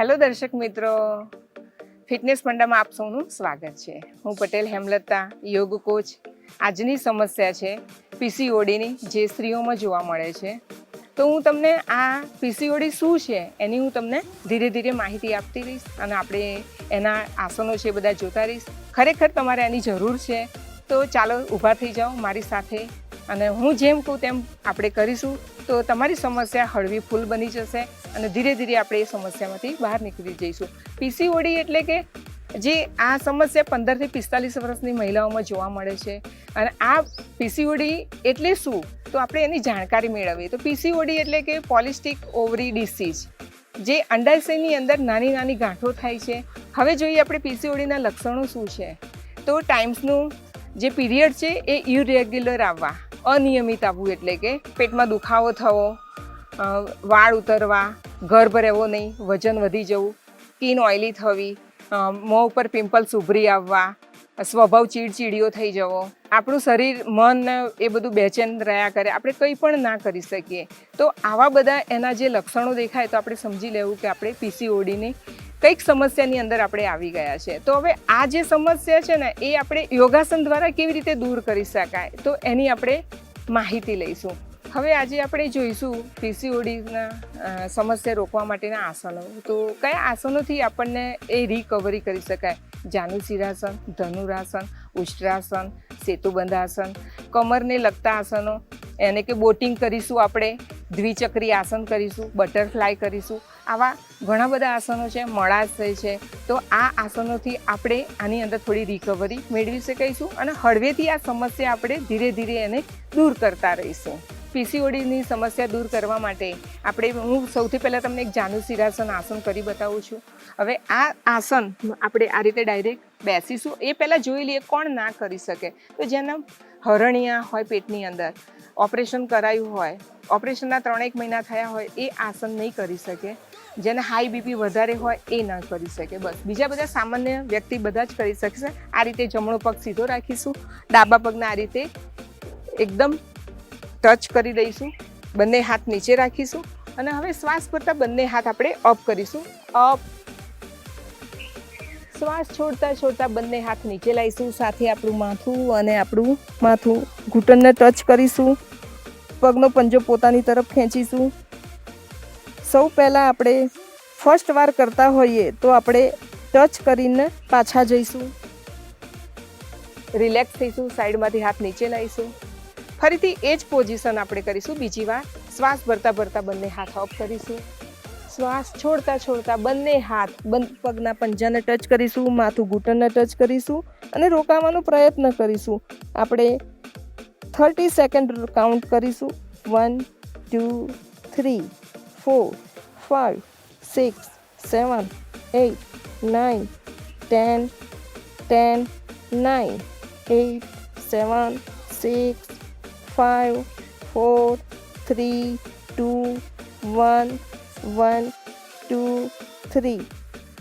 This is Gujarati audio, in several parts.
હેલો દર્શક મિત્રો, ફિટનેસ મંડામાં આપ સૌનું સ્વાગત છે. હું પટેલ હેમલતા, યોગ કોચ. આજની સમસ્યા છે પીસીઓડીની, જે સ્ત્રીઓમાં જોવા મળે છે. તો હું તમને આ પીસીઓડી શું છે એની હું તમને ધીરે ધીરે માહિતી આપતી રહીશ અને આપણે એના આસનો છે બધા જોતા રહીશ. ખરેખર તમારે એની જરૂર છે તો ચાલો ઊભા થઈ જાઓ મારી સાથે અને હું જેમ કહું તેમ આપણે કરીશું તો તમારી સમસ્યા હળવી ફૂલ બની જશે અને ધીરે ધીરે આપણે એ સમસ્યામાંથી બહાર નીકળી જઈશું. પીસીઓડી એટલે કે જે આ સમસ્યા 15 થી 45 વર્ષની મહિલાઓમાં જોવા મળે છે. અને આ પીસીઓડી એટલે શું તો આપણે એની જાણકારી મેળવીએ તો પીસીઓડી એટલે કે પોલિસ્ટિક ઓવરી ડિસીઝ, જે અંડાશયની અંદર નાની નાની ગાંઠો થાય છે. હવે જોઈએ આપણે પીસીઓડીના લક્ષણો શું છે. તો ટાઈમ્સનું જે પીરિયડ છે એ ઇરેગ્યુલર આવવા, અનિયમિત આવવું એટલે કે પેટમાં દુખાવો થવો, વાળ ઉતરવા, ગર્ભ રહેવો નહીં, વજન વધી જવું, સ્કિન ઓઇલી થવી, મોં ઉપર પિમ્પલ્સ ઉભરી આવવા, સ્વભાવ ચીડચીડિયો થઈ જવો, આપણું શરીર મન એ બધું બેચેન રહ્યા કરે, આપણે કંઈ પણ ના કરી શકીએ. તો આવા બધા એના જે લક્ષણો દેખાય તો આપણે સમજી લેવું કે આપણે પીસીઓડીની કંઈક સમસ્યાની અંદર આપણે આવી ગયા છે. તો હવે આ જે સમસ્યા છે ને એ આપણે યોગાસન દ્વારા કેવી રીતે દૂર કરી શકાય તો એની આપણે માહિતી લઈશું. હવે આજે આપણે જોઈશું પીસીઓડીના સમસ્યા રોકવા માટેના આસનો. તો કયા આસનોથી આપણને એ રિકવરી કરી શકાય? જાનુશીરાસન, ધનુરાસન, ઉષ્ટ્રાસન, સેતુબંધાસન, કમરને લગતા આસનો, એને કે બોટિંગ કરીશું આપણે, દ્વિચક્રી આસન કરીશું, બટરફ્લાય કરીશું. આવા ઘણા બધા આસનો છે, મળાશય છે. તો આ આસનોથી આપણે આની અંદર થોડી રિકવરી મેળવી શકીશું અને હળવેથી આ સમસ્યા આપણે ધીરે ધીરે એને દૂર કરતા રહીશું. પીસીઓડીની સમસ્યા દૂર કરવા માટે હું સૌથી પહેલાં તમને એક જાનુશીરાસન આસન કરી બતાવું છું. હવે આ આસન આપણે આ રીતે ડાયરેક્ટ બેસીશું. એ પહેલાં જોઈ લઈએ કોણ ના કરી શકે. તો જેના હરણિયા હોય પેટની અંદર, ઓપરેશન કરાયું હોય, ઓપરેશનના 3-1 મહિના થયા હોય એ આસન નહીં કરી શકે. જેને હાઈ બીપી વધારે હોય એ ના કરી શકે. બસ બીજા બધા સામાન્ય વ્યક્તિ બધા જ કરી શકશે. આ રીતે જમણો પગ સીધો રાખીશું, ડાબા પગના આ રીતે એકદમ ટચ કરી દઈશું, બંને હાથ નીચે રાખીશું અને હવે શ્વાસ ભરતા બંને હાથ આપણે અપ કરીશું. અપ, શ્વાસ છોડતા છોડતા બંને હાથ નીચે લાવીશું. સાથે આપણું માથું ઘૂંટણને ટચ કરીશું. પગનો પંજો પોતાની તરફ ખેંચીશું. સૌ પહેલાં આપણે ફર્સ્ટ વાર કરતા હોઈએ તો આપણે ટચ કરીને પાછા જઈશું, રિલેક્સ થઈશું, સાઈડમાંથી હાથ નીચે લાવીશું. ફરીથી એ જ પોઝિશન આપણે કરીશું બીજી વાર. શ્વાસ ભરતા ભરતા બંને હાથ અપ કરીશું. શ્વાસ છોડતા છોડતા બંને હાથ પગના પંજાને ટચ કરીશું, માથું ઘૂંટણને ટચ કરીશું અને રોકાવાનો પ્રયત્ન કરીશું. આપણે 30 સેકન્ડ કાઉન્ટ કરીશું. 1 2 3 4 5 6 7 8 9 10 10 9 8 7 6 5 4 3 2 1 1 2 3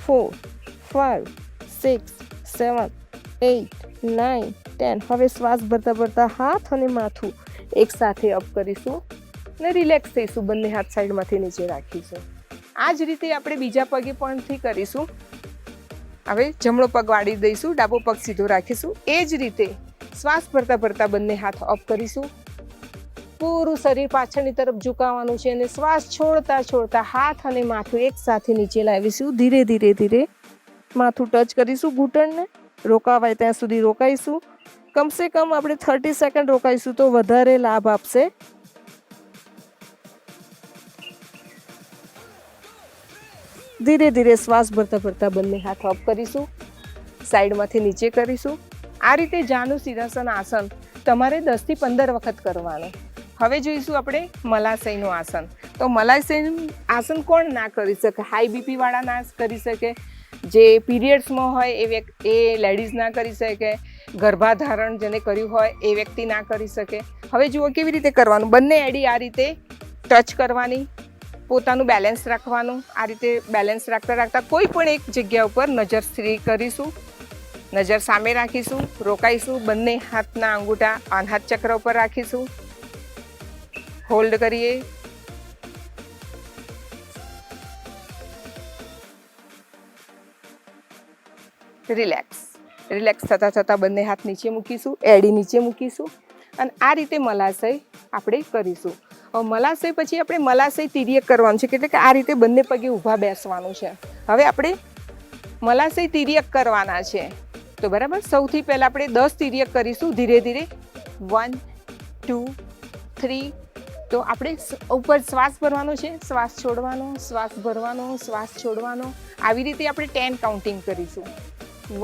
4 5 6 7 8 9 10. હવે શ્વાસ ભરતા ભરતા હાથ અને માથું એકસાથે અપ કરીશું ને રિલેક્સ થઈશું. બંને હાથ સાઈડમાંથી નીચે રાખીશું. આ જ રીતે આપણે બીજા પગે પણથી કરીશું. હવે જમણો પગ વાળી દઈશું, ડાબો પગ સીધો રાખીશું. એ જ રીતે શ્વાસ ભરતા ભરતા બંને હાથ અપ કરીશું. પૂરું શરીર પાછળની તરફ ઝુકાવવાનું છે અને શ્વાસ છોડતા છોડતા હાથ અને માથું એક સાથે નીચે લાવીશું. ધીરે ધીરે ધીરે માથું ટચ કરીશું ઘૂંટણને. રોકાવાય ત્યાં સુધી રોકાઈશું. કમસે કમ આપણે 30 સેકન્ડ રોકાઈશું તો વધારે લાભ આપશે. ધીરે ધીરે શ્વાસ ભરતા ભરતા બંને હાથ અપ કરીશું, સાઈડમાંથી નીચે કરીશું. આ રીતે જાનુશીરાસન આસન તમારે 10 થી 15 વખત કરવાનું. હવે જોઈશું આપણે મલાશયનું આસન. તો મલાશયનું આસન કોણ ના કરી શકે? હાઈ બીપી વાળા ના કરી શકે, જે પીરિયડ્સમાં હોય એ લેડીઝ ના કરી શકે, ગર્ભાધારણ જેને કર્યું હોય એ વ્યક્તિ ના કરી શકે. હવે જુઓ કેવી રીતે કરવાનું. બંને એડી આ રીતે ટચ કરવાની, પોતાનું બેલેન્સ રાખવાનું. આ રીતે બેલેન્સ રાખતા રાખતા કોઈ પણ એક જગ્યા ઉપર નજર સ્થિર કરીશું, નજર સામે રાખીશું, રોકાઈશું. બંને હાથના અંગૂઠા અનહદ ચક્ર ઉપર રાખીશું, હોલ્ડ કરીએ. રિલેક્સ થતાં થતાં બંને હાથ નીચે મૂકીશું, એડી નીચે મૂકીશું અને આ રીતે મલાશય આપણે કરીશું. મલાશય પછી આપણે મલાશય તિર્યક કરવાનું છે, એટલે કે આ રીતે બંને પગે ઊભા બેસવાનું છે. હવે આપણે મલાશય તિર્યક કરવાના છે. તો બરાબર, સૌથી પહેલાં આપણે 10 તિર્યક કરીશું ધીરે ધીરે. 1 2 3. તો આપણે ઉપર શ્વાસ ભરવાનો છે, શ્વાસ છોડવાનો, શ્વાસ ભરવાનો, શ્વાસ છોડવાનો. આવી રીતે આપણે 10 કાઉન્ટિંગ કરીશું.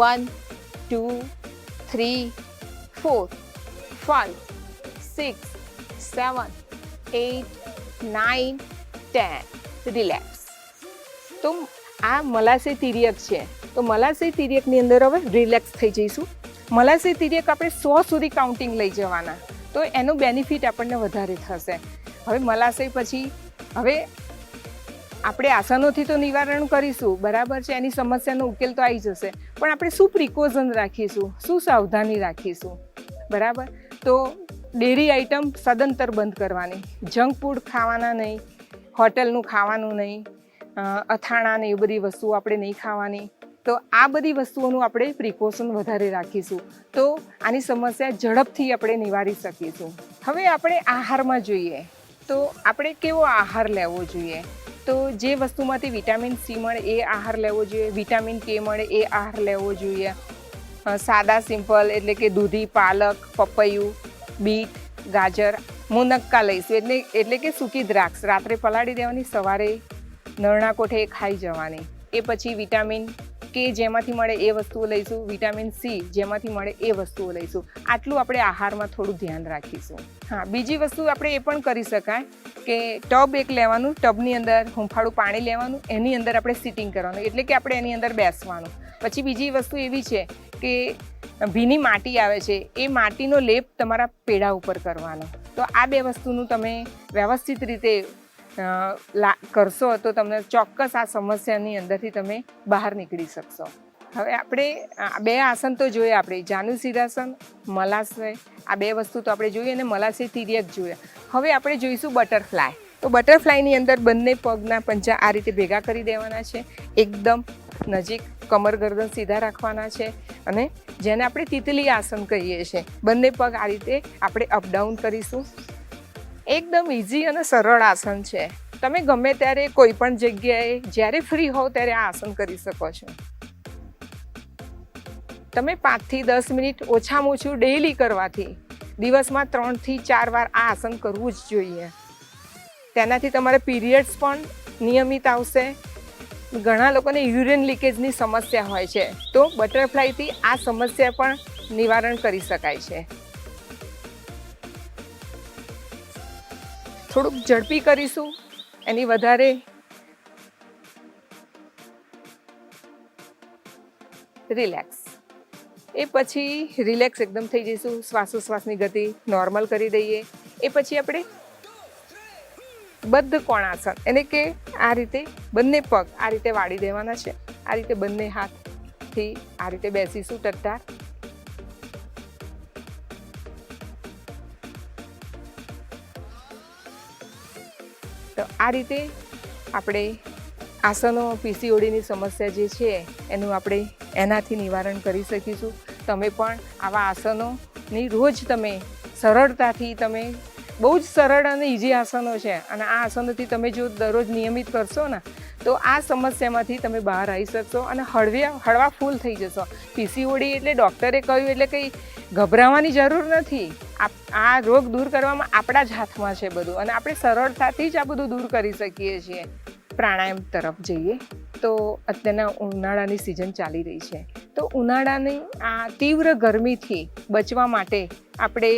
1 2 3 4 5 6 7 8 9 10. રિલેક્સ. તો આ મલાશય તિર્યક છે. તો મલાશય તિર્યકની અંદર હવે રિલેક્સ થઈ જઈશું. મલાશય તિર્યક આપણે 100 સુધી કાઉન્ટિંગ લઈ જવાના, તો એનું બેનિફિટ આપણને વધારે થશે. હવે મલાશય પછી હવે આપણે આસનોથી તો નિવારણ કરીશું, બરાબર છે, એની સમસ્યાનો ઉકેલ તો આવી જશે, પણ આપણે શું પ્રિકોઝન રાખીશું, શું સાવધાની રાખીશું, બરાબર? તો ડેરી આઇટમ સદંતર બંધ કરવાની, જંક ફૂડ ખાવાના નહીં, હોટલનું ખાવાનું નહીં, અથાણા ને એ બધી વસ્તુઓ આપણે નહીં ખાવાની. તો આ બધી વસ્તુઓનું આપણે પ્રિકોશન વધારે રાખીશું, તો આની સમસ્યા ઝડપથી આપણે નિવારી શકીશું. હવે આપણે આહારમાં જોઈએ તો આપણે કેવો આહાર લેવો જોઈએ? તો જે વસ્તુમાંથી વિટામિન સી મળે એ આહાર લેવો જોઈએ, વિટામિન કે મળે એ આહાર લેવો જોઈએ. સાદા સિમ્પલ એટલે કે દૂધી, પાલક, પપૈયું, બીટ, ગાજર, મુનક્કા લઈશું એટલે કે સૂકી દ્રાક્ષ રાત્રે પલાળી દેવાની, સવારે નરણા કોઠે ખાઈ જવાની. એ પછી વિટામિન કે જેમાંથી મળે એ વસ્તુઓ લઈશું, વિટામિન સી જેમાંથી મળે એ વસ્તુઓ લઈશું. આટલું આપણે આહારમાં થોડું ધ્યાન રાખીશું. હા, બીજી વસ્તુ આપણે એ પણ કરી શકાય કે ટબ એક લેવાનું, ટબની અંદર હુંફાળું પાણી લેવાનું, એની અંદર આપણે સિટિંગ કરવાનું, એટલે કે આપણે એની અંદર બેસવાનું. પછી બીજી વસ્તુ એવી છે કે ભીની માટી આવે છે, એ માટીનો લેપ તમારા પેડા ઉપર કરવાનો. તો આ બે વસ્તુનું તમે વ્યવસ્થિત રીતે કરશો તો તમને ચોક્કસ આ સમસ્યાની અંદરથી તમે બહાર નીકળી શકશો. હવે આપણે બે આસન તો જોઈએ, આપણે જાનુ શિરાસન, મલાશય, આ બે વસ્તુ તો આપણે જોઈએ, અને મલાશય તિર્યક જોઈએ. હવે આપણે જોઈશું બટરફ્લાય. તો બટરફ્લાયની અંદર બંને પગના પંજા આ રીતે ભેગા કરી દેવાના છે, એકદમ નજીક, કમર ગરદન સીધા રાખવાના છે, અને જેને આપણે તિતલી આસન કહીએ છીએ. બંને પગ આ રીતે આપણે અપડાઉન કરીશું. એકદમ ઇઝી અને સરળ આસન છે. તમે ગમે ત્યારે કોઈ પણ જગ્યાએ જ્યારે ફ્રી હોવ ત્યારે આ આસન કરી શકો છો. તમે 5 થી 10 મિનિટ ઓછામાં ઓછું ડેઈલી કરવાથી દિવસમાં 3 થી 4 વાર આ આસન કરવું જ જોઈએ. તેનાથી તમારે પીરિયડ્સ પણ નિયમિત આવશે. ઘણા લોકોને યુરિન લીકેજની સમસ્યા હોય છે, તો બટરફ્લાયથી આ સમસ્યા પણ નિવારણ કરી શકાય છે. થોડુંક ઝડપી કરીશું, એની વધારે રિલેક્સ. એ પછી રિલેક્સ એકદમ થઈ જઈશું, શ્વાસોશ્વાસની ગતિ નોર્મલ કરી દઈએ. એ પછી આપણે બદ્ધ કોણાસન, એટલે કે આ રીતે બંને પગ આ રીતે વાળી દેવાના છે, આ રીતે બંને હાથથી આ રીતે બેસીશું ટટ્ટાર. તો આ રીતે આપણે આસનો, પીસીઓડીની સમસ્યા જે છે એનું આપણે એનાથી નિવારણ કરી શકીશું. તમે પણ આવા આસનોની રોજ તમે સરળતાથી, તમે બહુ જ સરળ અને ઇઝી આસનો છે, અને આ આસનોથી તમે જો દરરોજ નિયમિત કરશો ને તો આ સમસ્યામાંથી તમે બહાર આવી શકશો અને હળવા ફૂલ થઈ જશો. પીસીઓડી એટલે ડૉક્ટરે કહ્યું એટલે કંઈ ગભરાવાની જરૂર નથી. આ રોગ દૂર કરવામાં આપણા જ હાથમાં છે બધું, અને આપણે સરળતાથી જ આ બધું દૂર કરી શકીએ છીએ. પ્રાણાયામ તરફ જઈએ તો અત્યારના ઉનાળાની સિઝન ચાલી રહી છે, તો ઉનાળાની આ તીવ્ર ગરમીથી બચવા માટે આપણે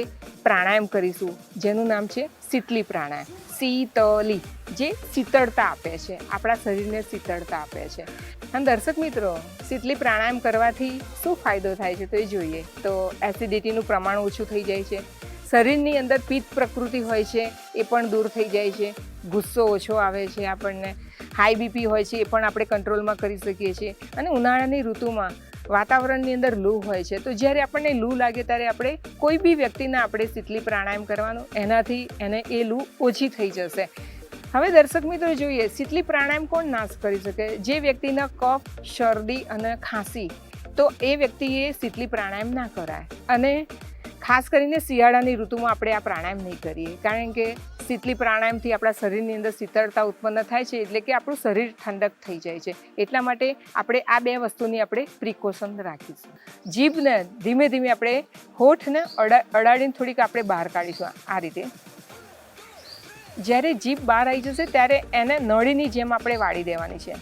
પ્રાણાયામ કરીશું, જેનું નામ છે શીતલી પ્રાણાયામ. શીતલી, જે શીતળતા આપે છે, આપણા શરીરને શીતળતા આપે છે. અને દર્શક મિત્રો, શીતલી પ્રાણાયામ કરવાથી શું ફાયદો થાય છે તો એ જોઈએ. તો એસિડિટીનું પ્રમાણ ઓછું થઈ જાય છે, શરીરની અંદર પિત્ત પ્રકૃતિ હોય છે એ પણ દૂર થઈ જાય છે, ગુસ્સો ઓછો આવે છે આપણને, હાઈ બીપી હોય છે એ પણ આપણે કંટ્રોલમાં કરી શકીએ છીએ. અને ઉનાળાની ઋતુમાં વાતાવરણની અંદર લૂ હોય છે, તો જ્યારે આપણને લૂ લાગે ત્યારે આપણે કોઈ બી વ્યક્તિને આપણે શીતલી પ્રાણાયામ કરવાનું, એનાથી એને એ લૂ ઓછી થઈ જશે. હવે દર્શક મિત્રો જોઈએ, શીતલી પ્રાણાયામ કોણ નાશ કરી શકે? જે વ્યક્તિના કફ, શરદી અને ખાંસી, તો એ વ્યક્તિએ શીતલી પ્રાણાયામ ના કરાય. અને ખાસ કરીને શિયાળાની ઋતુમાં આપણે આ પ્રાણાયામ નહીં કરીએ, કારણ કે શીતલી પ્રાણાયામથી આપણા શરીરની અંદર શીતળતા ઉત્પન્ન થાય છે, એટલે કે આપણું શરીર ઠંડક થઈ જાય છે. એટલા માટે આપણે આ બે વસ્તુની આપણે પ્રિકોશન રાખીશું. જીભને ધીમે ધીમે આપણે હોઠને અડાડીને થોડીક આપણે બહાર કાઢીશું આ રીતે. જ્યારે જીભ બહાર આવી જશે ત્યારે એને નળીની જેમ આપણે વાળી દેવાની છે.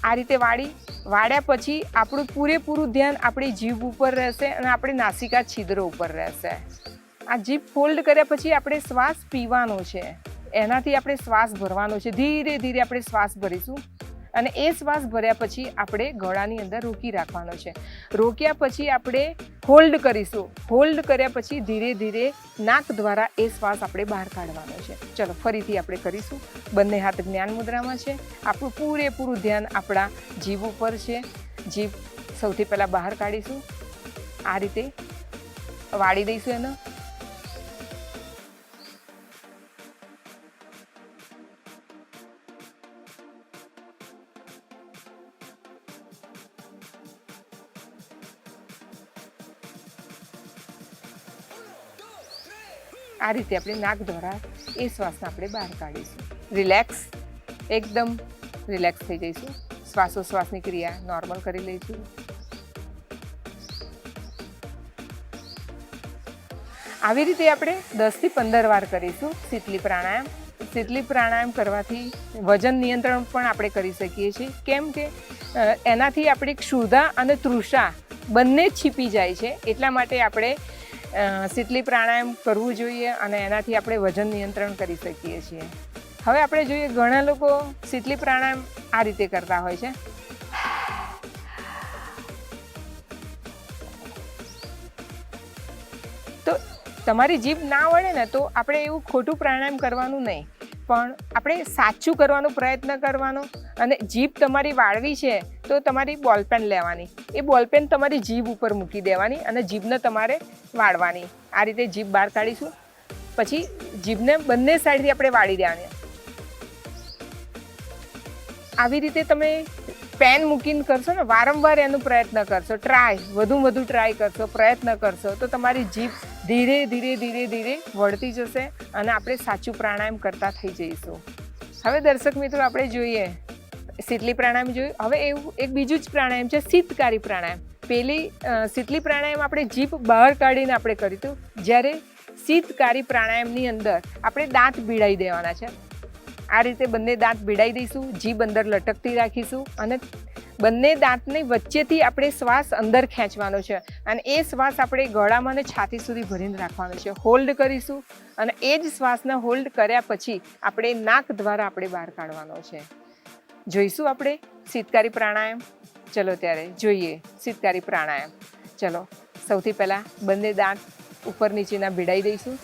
આ રીતે વાળ્યા પછી આપણું પૂરેપૂરું ધ્યાન આપણી જીભ ઉપર રહેશે અને આપણી નાસિકા છિદ્રો ઉપર રહેશે. આ જીભ ફોલ્ડ કર્યા પછી આપણે શ્વાસ પીવાનો છે, એનાથી આપણે શ્વાસ ભરવાનો છે. ધીરે ધીરે આપણે શ્વાસ ભરીશું અને એ શ્વાસ ભર્યા પછી આપણે ગળાની અંદર રોકી રાખવાનો છે. રોક્યા પછી આપણે હોલ્ડ કરીશું. હોલ્ડ કર્યા પછી ધીરે ધીરે નાક દ્વારા એ શ્વાસ આપણે બહાર કાઢવાનો છે. ચલો ફરીથી આપણે કરીશું. બંને હાથ જ્ઞાન મુદ્રામાં છે. આપણું પૂરેપૂરું ધ્યાન આપણા જીભ ઉપર છે. જીભ સૌથી પહેલાં બહાર કાઢીશું. આ રીતે વાળી દઈશું એને. આ રીતે આપણે નાક દ્વારા એ શ્વાસને આપણે બહાર કાઢીશું. રિલેક્સ, એકદમ રિલેક્સ થઈ જઈશું. શ્વાસોશ્વાસની ક્રિયા નોર્મલ કરી લઈશું. આવી રીતે આપણે 10 થી 15 વાર કરીશું શીતલી પ્રાણાયામ. શીતલી પ્રાણાયામ કરવાથી વજન નિયંત્રણ પણ આપણે કરી શકીએ છીએ, કેમ કે એનાથી આપણી ક્ષુધા અને તૃષા બંને છીપી જાય છે. એટલા માટે આપણે શીતલી પ્રાણાયામ કરવું જોઈએ અને એનાથી આપણે વજન નિયંત્રણ કરી શકીએ છીએ. હવે આપણે જોઈએ ઘણા લોકો શીતલી પ્રાણાયામ આ રીતે કરતા હોય છે. તો તમારી જીભ ના વળે ને તો આપણે એવું ખોટું પ્રાણાયામ કરવાનું નહીં, પણ આપણે સાચું કરવાનો પ્રયત્ન કરવાનો. અને જીભ તમારી વાળવી છે તો તમારી બોલપેન લેવાની, એ બોલપેન તમારી જીભ ઉપર મૂકી દેવાની અને જીભને તમારે વાળવાની. આ રીતે જીભ બહાર કાઢીશું. પછી જીભને બંને સાઈડથી આપણે વાળી દેવાની. આવી રીતે તમે પેન મૂકીને કરશો ને, વારંવાર એનો પ્રયત્ન કરશો, વધુ ટ્રાય કરશો, પ્રયત્ન કરશો, તો તમારી જીભ ધીરે ધીરે ધીરે ધીરે વળતી જશે અને આપણે સાચું પ્રાણાયામ કરતા થઈ જઈશું. હવે દર્શક મિત્રો આપણે જોઈએ શીતલી પ્રાણાયામ જોયું. હવે એવું એક બીજું જ પ્રાણાયામ છે, શીતકારી પ્રાણાયામ. પેલી શીતલી પ્રાણાયામ આપણે જીભ બહાર કાઢીને આપણે કર્યું હતું, જ્યારે શીતકારી પ્રાણાયામની અંદર આપણે દાંત ભીડાઈ દેવાના છે. આ રીતે બંને દાંત ભીડાઈ દઈશું. જીભ અંદર લટકતી રાખીશું અને બંને દાંતની વચ્ચેથી આપણે શ્વાસ અંદર ખેંચવાનો છે અને એ શ્વાસ આપણે ગળામાં અને છાતી સુધી ભરીને રાખવાનો છે. હોલ્ડ કરીશું અને એ જ શ્વાસને હોલ્ડ કર્યા પછી આપણે નાક દ્વારા આપણે બહાર કાઢવાનો છે. જોઈશું આપણે શીતકારી પ્રાણાયામ. ચલો ત્યારે જોઈએ શીતકારી પ્રાણાયામ. ચલો સૌથી પહેલાં બંને દાંત ઉપર નીચેના ભીડાઈ દઈશું.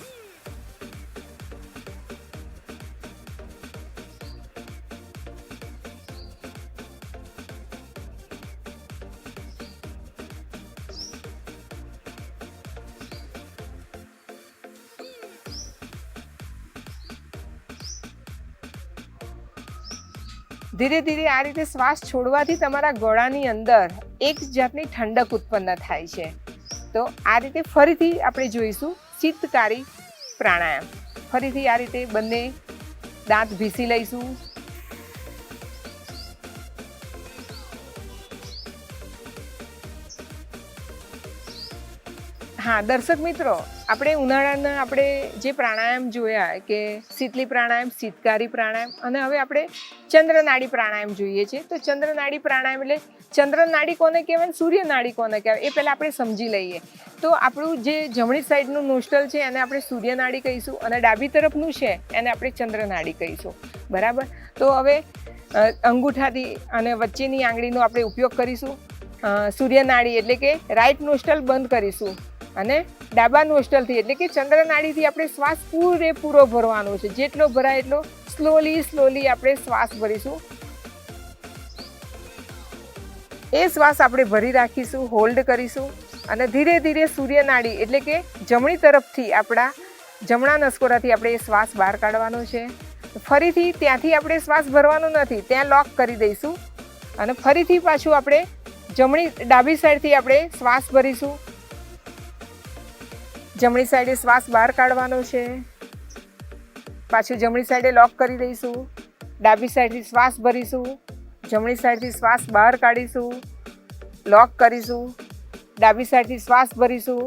ધીરે ધીરે આ રીતે શ્વાસ છોડવાથી તમારા ગળાની અંદર એક જાતની ઠંડક ઉત્પન્ન થાય છે. તો આ રીતે ફરીથી આપણે જોઈશું શીતકારી પ્રાણાયામ. ફરીથી આ રીતે બંને દાંત ભીસી લઈશું. હા દર્શક મિત્રો, આપણે ઉનાળાના આપણે જે પ્રાણાયામ જોયા કે શીતલી પ્રાણાયામ, શીતકારી પ્રાણાયામ અને હવે આપણે ચંદ્રનાડી પ્રાણાયામ જોઈએ છે. તો ચંદ્રનાડી પ્રાણાયામ એટલે ચંદ્રનાડી કોને કહેવાય, સૂર્યનાડી કોને કહેવાય, એ પહેલાં આપણે સમજી લઈએ. તો આપણું જે જમણી સાઈડનું નોસ્ટલ છે એને આપણે સૂર્યનાડી કહીશું અને ડાબી તરફનું છે એને આપણે ચંદ્રનાડી કહીશું. બરાબર. તો હવે અંગૂઠાથી અને વચ્ચેની આંગળીનો આપણે ઉપયોગ કરીશું. સૂર્યનાડી એટલે કે રાઈટ નોસ્ટલ બંધ કરીશું અને ડાબા નોસ્ટલથી એટલે કે ચંદ્રનાડીથી આપણે શ્વાસ પૂરેપૂરો ભરવાનો છે. જેટલો ભરાય એટલો સ્લોલી આપણે શ્વાસ ભરીશું. એ શ્વાસ આપણે ભરી રાખીશું, હોલ્ડ કરીશું અને ધીરે ધીરે સૂર્યનાડી એટલે કે જમણી તરફથી આપણા જમણા નસકોરાથી આપણે એ શ્વાસ બહાર કાઢવાનો છે. ફરીથી ત્યાંથી આપણે શ્વાસ ભરવાનો નથી, ત્યાં લોક કરી દઈશું અને ફરીથી પાછું આપણે ડાબી સાઈડથી આપણે શ્વાસ ભરીશું. જમણી સાઈડે શ્વાસ બહાર કાઢવાનો છે. પાછું જમણી સાઈડે લોક કરી દઈશું. ડાબી સાઈડથી શ્વાસ ભરીશું. જમણી સાઈડથી શ્વાસ બહાર કાઢીશું, લોક કરીશું. ડાબી સાઈડથી શ્વાસ ભરીશું,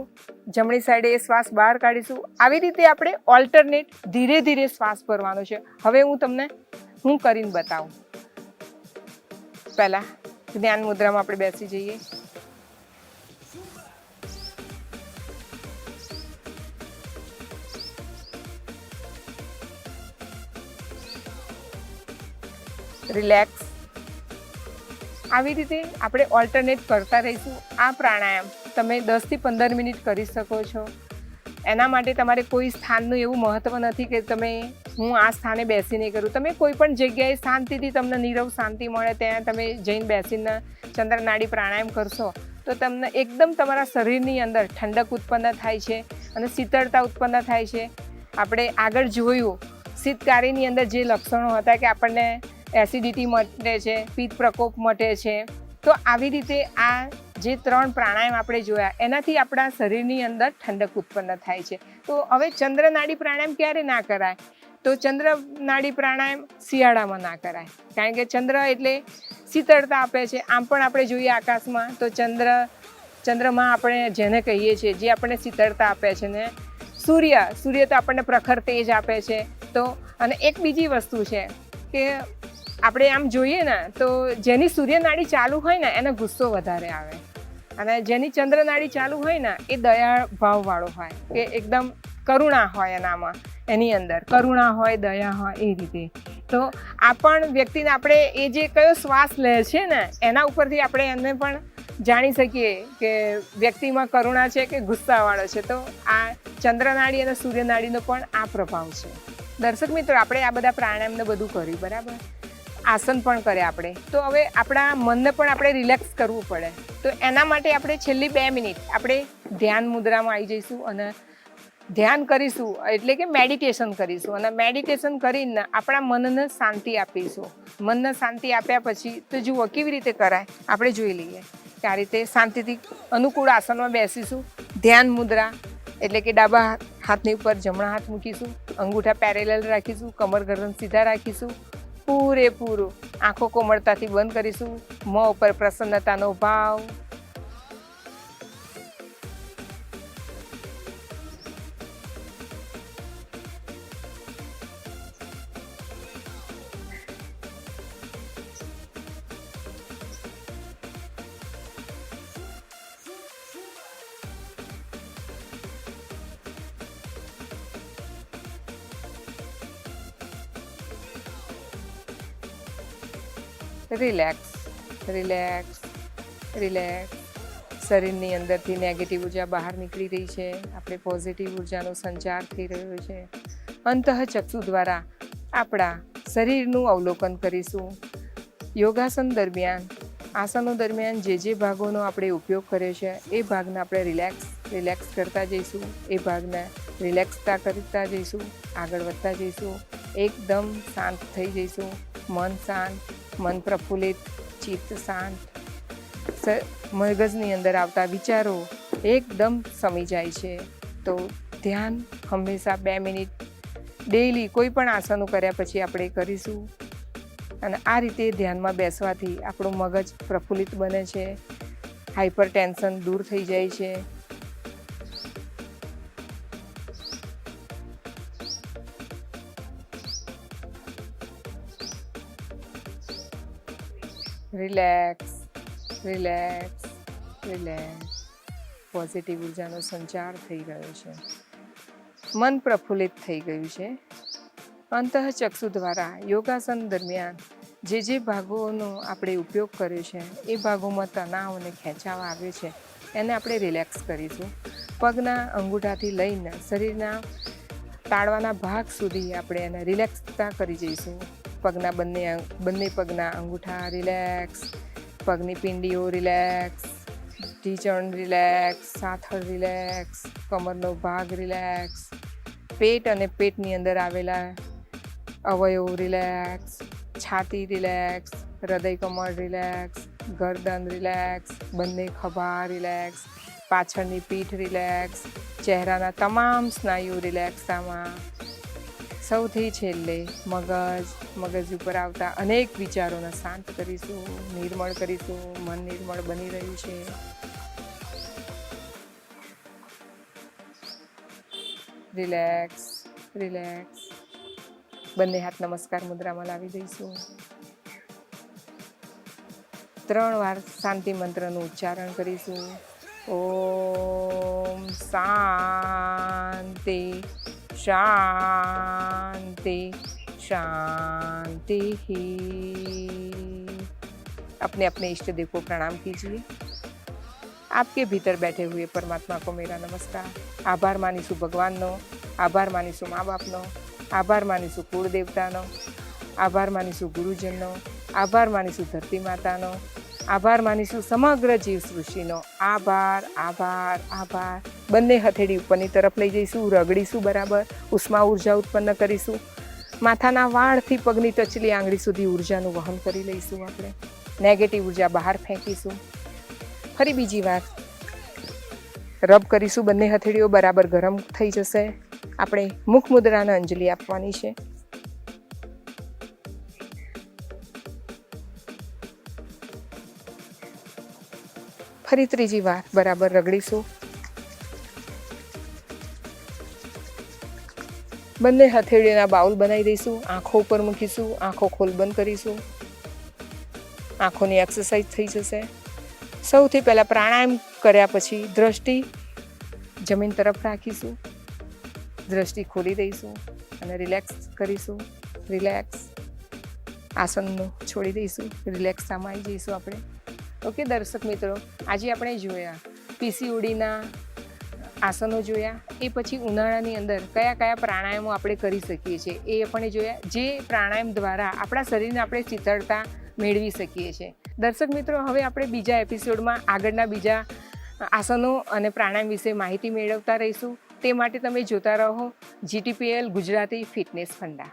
જમણી સાઈડે શ્વાસ બહાર કાઢીશું. આવી રીતે આપણે ઓલ્ટરનેટ ધીરે ધીરે શ્વાસ ભરવાનો છે. હવે હું કરીને બતાવું. પહેલાં ધ્યાન મુદ્રામાં આપણે બેસી જઈએ. રિલેક્સ. આવી રીતે આપણે ઓલ્ટરનેટ કરતા રહીશું. આ પ્રાણાયામ તમે 10 થી 15 મિનિટ કરી શકો છો. એના માટે તમારે કોઈ સ્થાનનું એવું મહત્ત્વ નથી કે હું આ સ્થાને બેસીને કરું. તમે કોઈ પણ જગ્યાએ શાંતિથી તમને નીરવ શાંતિ મળે ત્યાં તમે જઈને બેસીને ચંદ્રનાડી પ્રાણાયામ કરશો તો તમને એકદમ તમારા શરીરની અંદર ઠંડક ઉત્પન્ન થાય છે અને શીતળતા ઉત્પન્ન થાય છે. આપણે આગળ જોયું શીતકારીની અંદર જે લક્ષણો હતા કે આપણને એસિડિટી મટે છે, પિત્ત પ્રકોપ મટે છે. તો આવી રીતે આ જે 3 પ્રાણાયામ આપણે જોયા એનાથી આપણા શરીરની અંદર ઠંડક ઉત્પન્ન થાય છે. તો હવે ચંદ્રનાડી પ્રાણાયામ ક્યારે ના કરાય? તો ચંદ્રનાડી પ્રાણાયામ શિયાળામાં ના કરાય, કારણ કે ચંદ્ર એટલે શીતળતા આપે છે. આમ પણ આપણે જોઈએ આકાશમાં તો ચંદ્રમાં આપણે જેને કહીએ છીએ જે આપણને શીતળતા આપે છે ને સૂર્ય તો આપણને પ્રખર તેજ આપે છે. તો અને એક બીજી વસ્તુ છે કે આપણે આમ જોઈએ ને તો જેની સૂર્યનાડી ચાલુ હોય ને એને ગુસ્સો વધારે આવે અને જેની ચંદ્રનાડી ચાલુ હોય ને એ દયા ભાવવાળો હોય, કે એકદમ કરુણા હોય એનામાં, એની અંદર કરુણા હોય, દયા હોય, એ રીતે. તો આ પણ વ્યક્તિને આપણે એ જે કયો શ્વાસ લે છે ને એના ઉપરથી આપણે એને પણ જાણી શકીએ કે વ્યક્તિમાં કરુણા છે કે ગુસ્સાવાળો છે. તો આ ચંદ્રનાડી અને સૂર્યનાડીનો પણ આ પ્રભાવ છે. દર્શક મિત્રો, આપણે આ બધા પ્રાણાયામને બધું કર્યું, બરાબર, આસન પણ કરે આપણે. તો હવે આપણા મનને પણ આપણે રિલેક્સ કરવું પડે. તો એના માટે આપણે છેલ્લી 2 મિનિટ આપણે ધ્યાન મુદ્રામાં આવી જઈશું અને ધ્યાન કરીશું, એટલે કે મેડિટેશન કરીશું. અને મેડિટેશન કરીને આપણા મનને શાંતિ આપીશું. મનને શાંતિ આપ્યા પછી તો જુઓ કેવી રીતે કરાય, આપણે જોઈ લઈએ કે આ રીતે શાંતિથી અનુકૂળ આસનમાં બેસીશું. ધ્યાન મુદ્રા એટલે કે ડાબા હાથની ઉપર જમણા હાથ મૂકીશું, અંગૂઠા પેરેલલ રાખીશું, કમર ગરદન સીધા રાખીશું, પૂરેપૂરું આંખો કોમળતાથી બંધ કરીશું, મોં ઉપર પ્રસન્નતાનો ભાવ. Relax, relax, relax. શરીરની અંદરથી નેગેટિવ ઉર્જા બહાર નીકળી રહી છે. આપણે પોઝિટિવ ઉર્જાનો સંચાર થઈ રહ્યો છે. અંતઃચક્ષુ દ્વારા આપણા શરીરનું અવલોકન કરીશું. યોગાસન દરમિયાન, આસનો દરમિયાન જે ભાગોનો આપણે ઉપયોગ કર્યો છે એ ભાગને આપણે રિલેક્સ કરતા જઈશું. એ ભાગને રિલેક્સતા કરતા જઈશું, આગળ વધતા જઈશું. એકદમ શાંત થઈ જઈશું. મન શાંત, મન પ્રફુલ્લિત, ચિત્ત શાંત. મગજની અંદર આવતા વિચારો એકદમ શમી જાય છે. તો ધ્યાન હંમેશા 2 મિનિટ ડેઈલી કોઈ પણ આસનો કર્યા પછી આપણે કરીશું. અને આ રીતે ધ્યાનમાં બેસવાથી આપણું મગજ પ્રફુલ્લિત બને છે, હાઈપર ટેન્શન દૂર થઈ જાય છે. Relax, relax, relax. પોઝિટિવ ઉર્જાનો સંચાર થઈ ગયો છે. મન પ્રફુલ્લિત થઈ ગયું છે. અંતઃચક્ષુ દ્વારા યોગાસન દરમિયાન જે ભાગોનો આપણે ઉપયોગ કર્યો છે એ ભાગોમાં તણાવ અને ખેંચાવ આવે છે એને આપણે રિલેક્સ કરીશું. પગના અંગૂઠાથી લઈને શરીરના તાળવાના ભાગ સુધી આપણે એને રિલેક્સતા કરી જઈશું. પગના બંને પગના અંગૂઠા રિલેક્સ, પગની પિંડીઓ રિલેક્સ, ઢીંચણ રિલેક્સ, સાથળ રિલેક્સ, કમરનો ભાગ રિલેક્સ, પેટ અને પેટની અંદર આવેલા અવયવો રિલેક્સ, છાતી રિલેક્સ, હૃદય કમળ રિલેક્સ, ગરદન રિલેક્સ, બંને ખભા રિલેક્સ, પાછળની પીઠ રિલેક્સ, ચહેરાના તમામ સ્નાયુ રિલેક્સ આમાં. સૌથી છેલ્લે મગજ ઉપર આવતા અનેક વિચારોને શાંત કરીશું, નિર્મળ કરીશું. મન નિર્મળ બની રહ્યું છે. Relax relax. બંને હાથ નમસ્કાર મુદ્રામાં લાવી દઈશું. 3 વાર શાંતિ મંત્રનું ઉચ્ચારણ કરીશું. ઓમ શાંતિ शांति शांति ही. अपने अपने इष्ट देव को प्रणाम कीजिए. आपके भीतर बैठे हुए परमात्मा को मेरा नमस्कार. आभार मानीशु भगवाननो, आभार मानीशु माँ बापनो, आभार मानीशु कुल देवतानो, आभार मानीशु गुरुजननो, आभार मानीशु धरती मातानो, આભાર માનીશું સમગ્ર જીવ સૃષ્ટિનો. આભાર આભાર આભાર. બંને હથેળી ઉપરની તરફ લઈ જઈશું, રગડીશું બરાબર, ઉષ્મા ઉર્જા ઉત્પન્ન કરીશું. માથાના વાળથી પગની ટચલી આંગળી સુધી ઉર્જાનું વહન કરી લઈશું. આપણે નેગેટિવ ઉર્જા બહાર ફેંકીશું. ફરી બીજી વાર રબ કરીશું. બંને હથેળીઓ બરાબર ગરમ થઈ જશે. આપણે મુખ મુદ્રાને અંજલિ આપવાની છે. ફરી ત્રીજી વાર બરાબર રગડીશું. બંને હથેળીના બાઉલ બનાવી દઈશું. આંખો ઉપર મૂકીશું. આંખો ખોલ બંધ કરીશું. આંખોની એક્સરસાઇઝ થઈ જશે. સૌથી પહેલાં પ્રાણાયામ કર્યા પછી દ્રષ્ટિ જમીન તરફ રાખીશું. દ્રષ્ટિ ખોલી દઈશું અને રિલેક્સ કરીશું. રિલેક્સ. આસનનું છોડી દઈશું. રિલેક્સમાં આવી જઈશું આપણે. ઓકે દર્શક મિત્રો, આજે આપણે જોયા પીસીઓડીના આસનો જોયા. એ પછી ઉનાળાની અંદર કયા કયા પ્રાણાયામો આપણે કરી શકીએ છીએ એ આપણે જોયા, જે પ્રાણાયામ દ્વારા આપણા શરીરને આપણે શીતળતા મેળવી શકીએ છીએ. દર્શક મિત્રો, હવે આપણે બીજા એપિસોડમાં આગળના બીજા આસનો અને પ્રાણાયામ વિશે માહિતી મેળવતા રહીશું. તે માટે તમે જોતા રહો GTPL ગુજરાતી ફિટનેસ ફંડા.